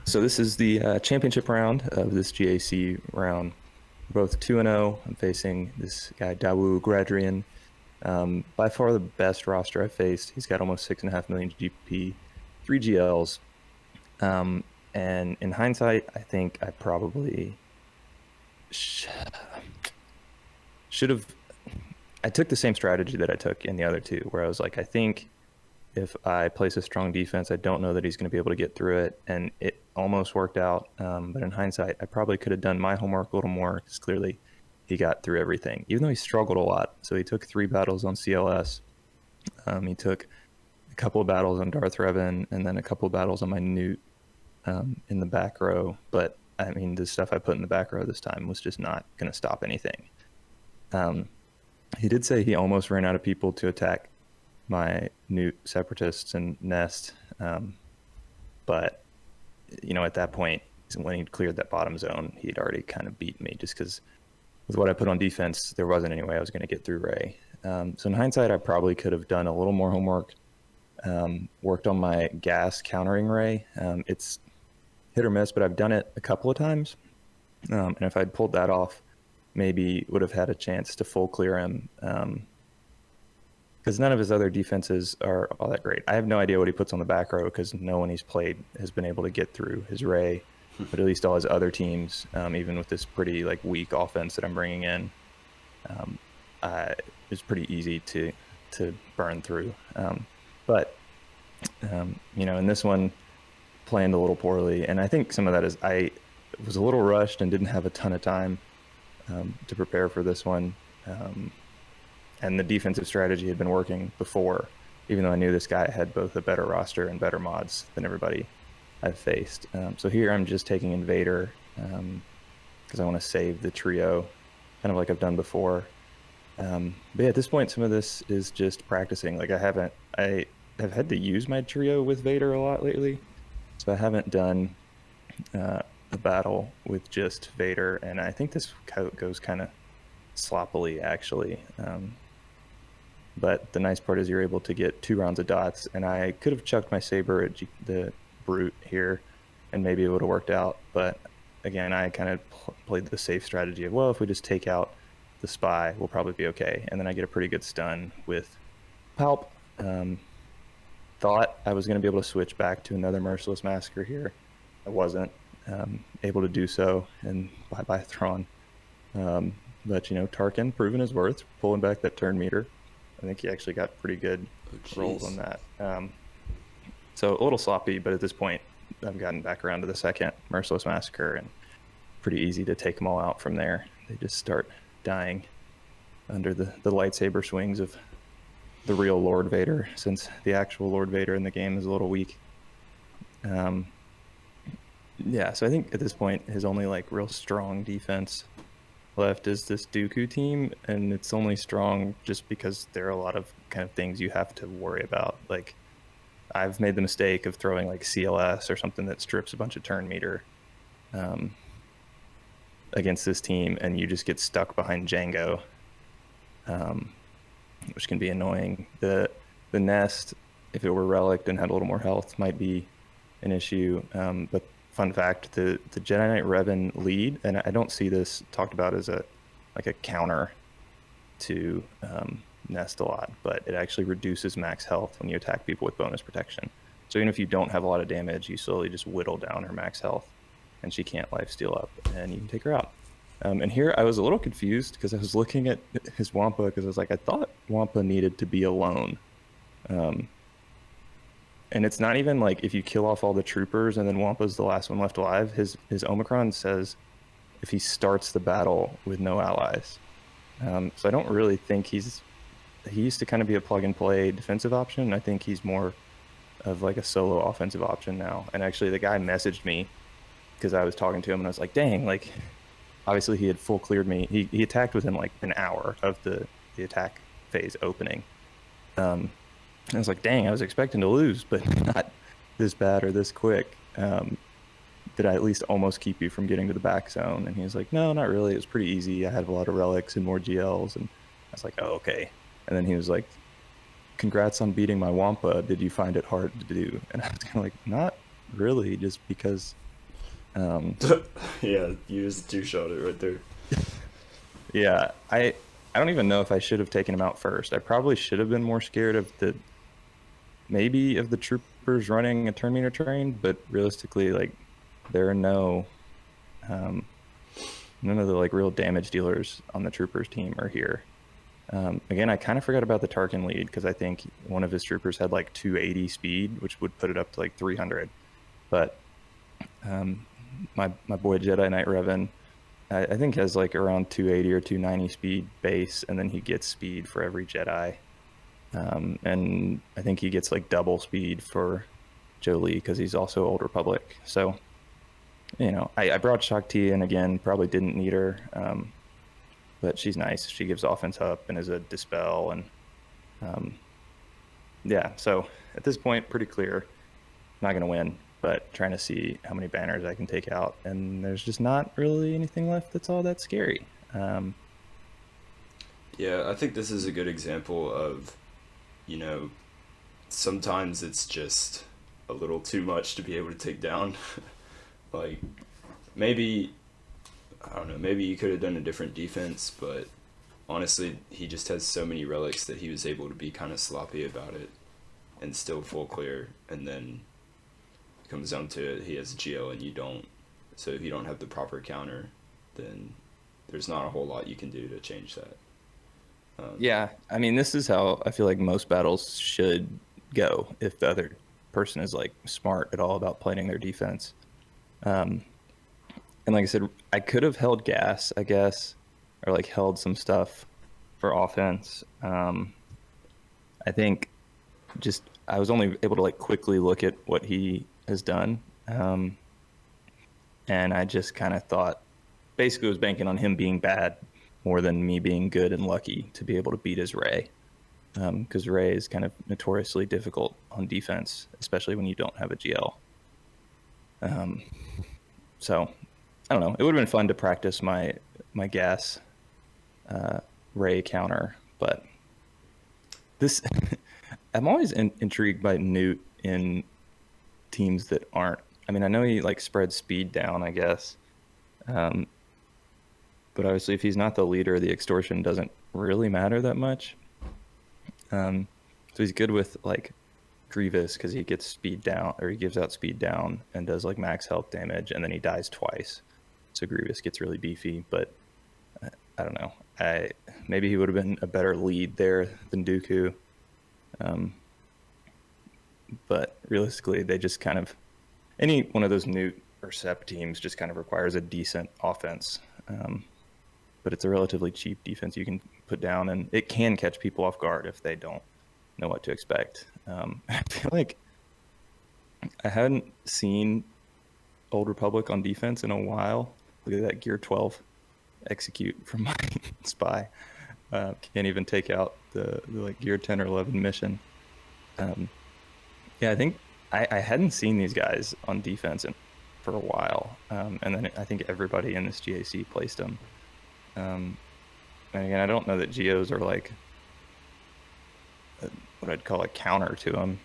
So this is the championship round of this GAC round. We're both 2-0. I'm facing this guy, Dawu Gradrian. By far the best roster I've faced. He's got almost 6.5 million GP, 3 GLs. And in hindsight, I think I probably should have. I took the same strategy that I took in the other two, where I was like, I think if I place a strong defense, I don't know that he's going to be able to get through it. And it almost worked out. But in hindsight, I probably could have done my homework a little more because clearly he got through everything, even though he struggled a lot. So he took 3 battles on CLS. He took a couple of battles on Darth Revan and then a couple of battles on my Newt in the back row. But I mean, the stuff I put in the back row this time was just not going to stop anything. He did say he almost ran out of people to attack my Newt Separatists and Nest. But, you know, at that point, when he cleared that bottom zone, he'd already kind of beaten me just because with what I put on defense, there wasn't any way I was going to get through Rey. So in hindsight, I probably could have done a little more homework, worked on my gas countering Rey. It's hit or miss, but I've done it a couple of times. And if I'd pulled that off, maybe would have had a chance to full clear him. Because none of his other defenses are all that great. I have no idea what he puts on the back row because no one he's played has been able to get through his Rey, but at least all his other teams, even with this pretty like weak offense that I'm bringing in, it's pretty easy to burn through. But you know, in this one, planned a little poorly, and I think some of that is I was a little rushed and didn't have a ton of time to prepare for this one. And the defensive strategy had been working before, even though I knew this guy had both a better roster and better mods than everybody I've faced. So here I'm just taking Invader because I want to save the trio, kind of like I've done before. But yeah, at this point, some of this is just practicing. Like I have had to use my trio with Vader a lot lately, so I haven't done a battle with just Vader, and I think this goes kind of sloppily actually. But the nice part is you're able to get 2 rounds of dots, and I could have chucked my saber at the brute here and maybe it would have worked out. But again, I kind of played the safe strategy of, well, if we just take out the spy, we'll probably be okay. And then I get a pretty good stun with Palp. Thought I was going to be able to switch back to another Merciless Massacre here. I wasn't able to do so, and bye-bye Thrawn. But, you know, Tarkin proven his worth, pulling back that turn meter. I think he actually got pretty good rolls on that. So a little sloppy, but at this point, I've gotten back around to the second Merciless Massacre, and pretty easy to take them all out from there. They just start dying under the lightsaber swings of the real Lord Vader, since the actual Lord Vader in the game is a little weak. Yeah, so I think at this point, his only like real strong defense left is this Dooku team, and it's only strong just because there are a lot of kind of things you have to worry about. Like, I've made the mistake of throwing like CLS or something that strips a bunch of turn meter against this team, and you just get stuck behind Django, which can be annoying. The Nest, if it were relicked and had a little more health, might be an issue. But fun fact, the Jedi Knight Revan lead, and I don't see this talked about as a counter to Nest a lot, but it actually reduces max health when you attack people with bonus protection. So even if you don't have a lot of damage, you slowly just whittle down her max health, and she can't lifesteal up, and you can take her out. And here I was a little confused because I was looking at his Wampa because I was like, I thought Wampa needed to be alone. And it's not even like if you kill off all the troopers and then Wampa's the last one left alive. His Omicron says if he starts the battle with no allies. So I don't really think he used to kind of be a plug and play defensive option. I think he's more of like a solo offensive option now. And actually the guy messaged me because I was talking to him and I was like, dang, like obviously he had full cleared me. He attacked within like an hour of the attack phase opening. I was like, dang, I was expecting to lose, but not this bad or this quick. Did I at least almost keep you from getting to the back zone? And he was like, no, not really. It was pretty easy. I had a lot of relics and more GLs. And I was like, oh, okay. And then he was like, congrats on beating my Wampa. Did you find it hard to do? And I was kind of like, not really, just because Yeah, you just two-shot it right there. Yeah, I don't even know if I should have taken him out first. I probably should have been more scared of the troopers running a turn meter train, but realistically, like there are um, none of the like real damage dealers on the troopers team are here. Again, I kind of forgot about the Tarkin lead because I think one of his troopers had like 280 speed, which would put it up to like 300. But um, my boy Jedi Knight Revan, I think has like around 280 or 290 speed base, and then he gets speed for every Jedi. And I think he gets like double speed for Jolie because he's also Old Republic. So, I brought Shakti in again, probably didn't need her, but she's nice. She gives offense up and is a dispel. And um, yeah, so at this point, pretty clear. Not going to win, but trying to see how many banners I can take out. And there's just not really anything left that's all that scary. Yeah, I think this is a good example of, you know, sometimes it's just a little too much to be able to take down. Like, maybe, I don't know, maybe you could have done a different defense, but honestly, he just has so many relics that he was able to be kind of sloppy about it and still full clear. And then it comes down to it, he has GL and you don't. So if you don't have the proper counter, then there's not a whole lot you can do to change that. Yeah, I mean, this is how I feel like most battles should go if the other person is like smart at all about planning their defense. Um, and like I said, I could have held gas, I guess, or like held some stuff for offense. I think just I was only able to like quickly look at what he has done, and I just kind of thought basically was banking on him being bad more than me being good and lucky to be able to beat his Ray. Because Ray is kind of notoriously difficult on defense, especially when you don't have a GL. Um, so I don't know. It would have been fun to practice my gas uh, Ray counter, but this I'm always intrigued by Newt in teams that aren't. I mean, I know he like spreads speed down, I guess, um, but obviously, if he's not the leader, the extortion doesn't really matter that much. So he's good with like Grievous because he gets speed down or he gives out speed down and does like max health damage, and then he dies twice. So Grievous gets really beefy, but I don't know. I maybe he would have been a better lead there than Dooku. Um, but realistically, they just kind of any one of those Newt or Sep teams just kind of requires a decent offense. But it's a relatively cheap defense you can put down, and it can catch people off guard if they don't know what to expect. I feel like I hadn't seen Old Republic on defense in a while. Look at that Gear 12 execute from my spy. Can't even take out the like Gear 10 or 11 mission. Um, yeah, I think I hadn't seen these guys on defense for a while, and then I think everybody in this GAC placed them. Um, and again, I don't know that Geos are like what I'd call a counter to them.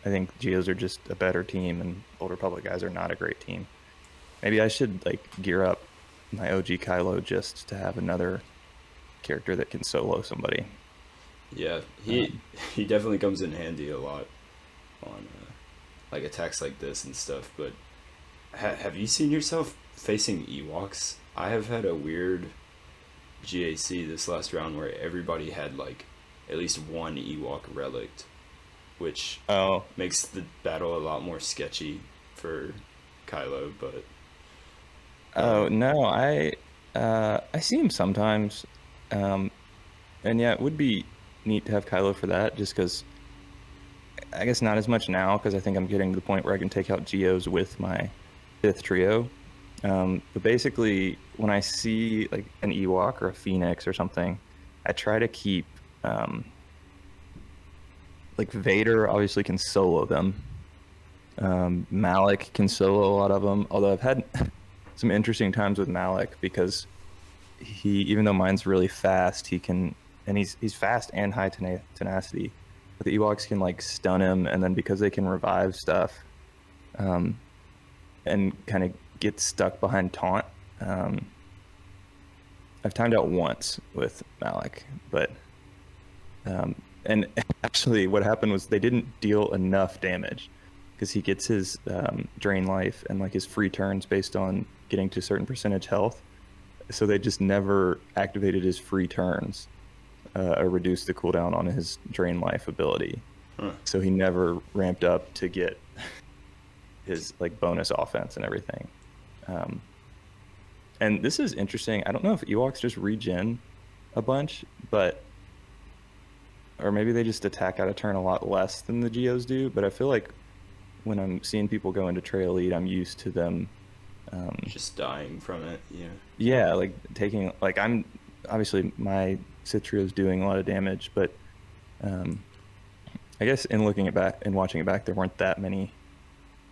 I think Geos are just a better team, and Old Republic guys are not a great team. Maybe I should like gear up my OG Kylo just to have another character that can solo somebody. Yeah, he Um, he definitely comes in handy a lot on like attacks like this and stuff. But have you seen yourself facing Ewoks? I have had a weird GAC this last round where everybody had like at least one Ewok relic, which oh, makes the battle a lot more sketchy for Kylo. But oh no, I see him sometimes, um, and yeah, it would be neat to have Kylo for that, just because I guess not as much now because I think I'm getting to the point where I can take out Geos with my fifth trio. But basically, when I see like an Ewok or a Phoenix or something, I try to keep like Vader obviously can solo them. Malik can solo a lot of them. Although I've had some interesting times with Malik because he, even though mine's really fast, he can, and he's fast and high tenacity. But the Ewoks can like stun him, and then because they can revive stuff, um, and kind of gets stuck behind taunt. I've timed out once with Malik, but and actually what happened was they didn't deal enough damage because he gets his drain life and like his free turns based on getting to a certain percentage health. So they just never activated his free turns or reduced the cooldown on his drain life ability. Huh. So he never ramped up to get his like bonus offense and everything. Um, and this is interesting. I don't know if Ewoks just regen a bunch, but or maybe they just attack out of turn a lot less than the Geos do. But I feel like when I'm seeing people go into Trail Lead, I'm used to them. Just dying from it. Yeah. Yeah, like taking like I'm obviously my Citrio's doing a lot of damage, but um, I guess in looking at back and watching it back, there weren't that many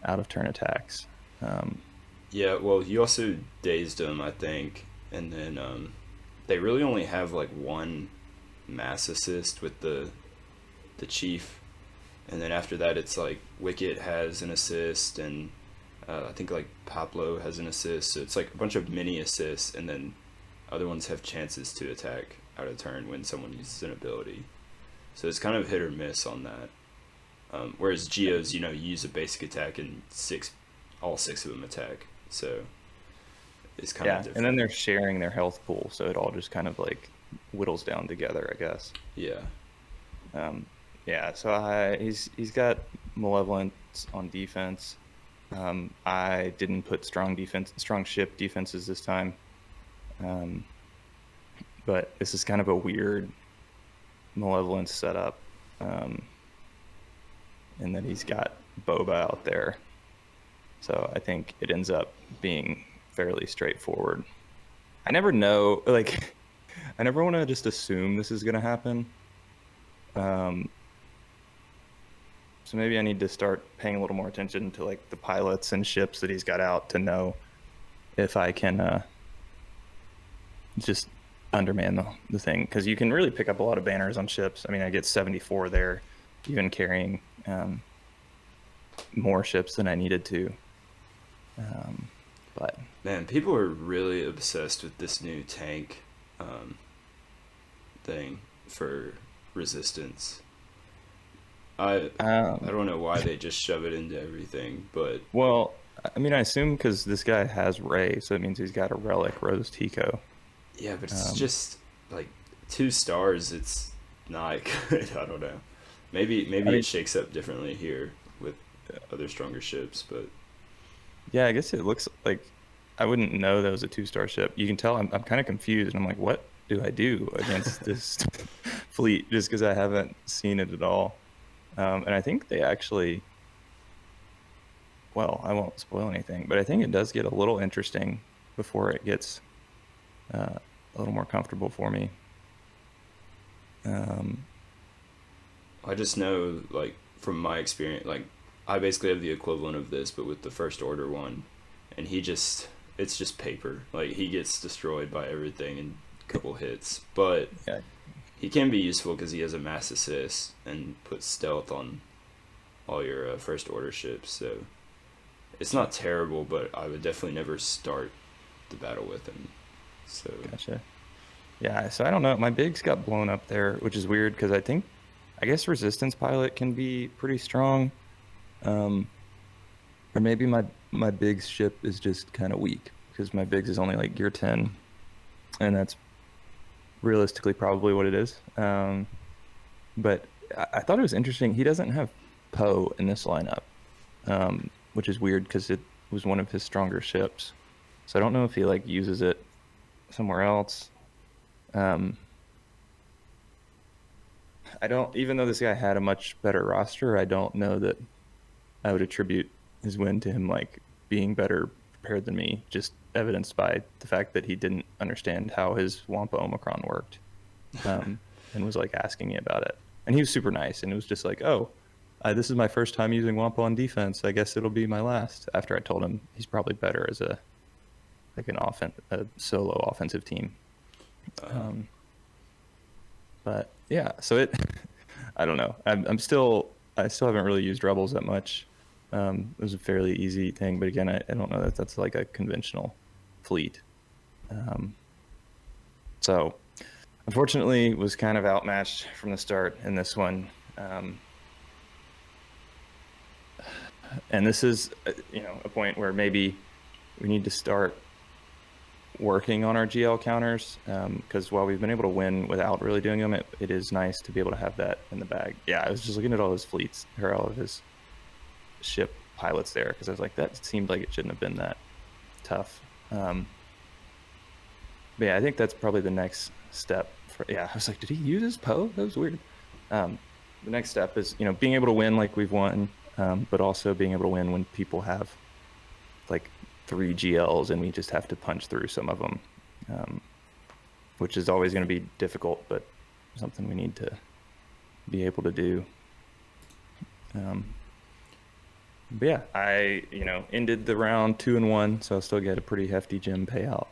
out of turn attacks. Um, Yeah. Well, you also dazed them, I think, and then they really only have like one mass assist with the chief, and then after that it's like Wicket has an assist, and I think like Pablo has an assist. So it's like a bunch of mini assists, and then other ones have chances to attack out of turn when someone uses an ability. So it's kind of hit or miss on that. Whereas Geos, you use a basic attack and all six of them attack. So it's kind of yeah, different. and then they're sharing their health pool, so it all just kind of like whittles down together, I guess. Yeah. Um, yeah, so he's got malevolence on defense. I didn't put strong ship defenses this time, but this is kind of a weird malevolence setup, in that he's got Boba out there. So I think it ends up being fairly straightforward. I never know, like, I never want to just assume this is going to happen. Um, so maybe I need to start paying a little more attention to like the pilots and ships that he's got out to know if I can just underman the thing, because you can really pick up a lot of banners on ships. I mean, I get 74 there, even carrying more ships than I needed to. But Man, people are really obsessed with this new tank thing for resistance. I don't know why they just shove it into everything, but well, I mean, I assume because this guy has Ray, so it means he's got a relic Rose Tico. yeah, but it's just like 2 stars. It's not good. I don't know. Maybe I mean, it shakes up differently here with other stronger ships, but yeah, I guess it looks like I wouldn't know that was a 2-star ship. You can tell I'm kind of confused, and I'm like, what do I do against this fleet? Just because I haven't seen it at all. And I think they actually, well, I won't spoil anything, but I think it does get a little interesting before it gets a little more comfortable for me. I just know like from my experience, like I basically have the equivalent of this, but with the first order one, and it's just paper. Like he gets destroyed by everything in a couple hits, but Yeah, he can be useful because he has a mass assist and puts stealth on all your first order ships. So it's not terrible, but I would definitely never start the battle with him. So gotcha. Yeah, so I don't know. My bigs got blown up there, which is weird because I guess Resistance Pilot can be pretty strong. Um, or maybe my Biggs ship is just kind of weak because my Biggs is only like gear 10, and that's realistically probably what it is. But I thought it was interesting. He doesn't have Poe in this lineup, which is weird because it was one of his stronger ships. So I don't know if he like uses it somewhere else. Um, I don't, even though this guy had a much better roster, I don't know that I would attribute his win to him like being better prepared than me, just evidenced by the fact that he didn't understand how his Wampa Omicron worked, and was like asking me about it. And he was super nice, and it was just like, oh, this is my first time using Wampa on defense. I guess it'll be my last. After I told him he's probably better as a solo offensive team. Um, but yeah, so it, I don't know. I still haven't really used Rebels that much. It was a fairly easy thing, but again, I don't know that that's like a conventional fleet. So unfortunately was kind of outmatched from the start in this one. And this is, a point where maybe we need to start working on our GL counters, because while we've been able to win without really doing them, it is nice to be able to have that in the bag. Yeah, I was just looking at all his fleets, or all of his ship pilots there, because I was like, that seemed like it shouldn't have been that tough. But yeah, I think that's probably the next step. I was like, did he use his Poe? That was weird. The next step is, being able to win like we've won, but also being able to win when people have like 3 GLs and we just have to punch through some of them, which is always going to be difficult, but something we need to be able to do. But yeah, I ended the round 2-1, so I still get a pretty hefty gem payout.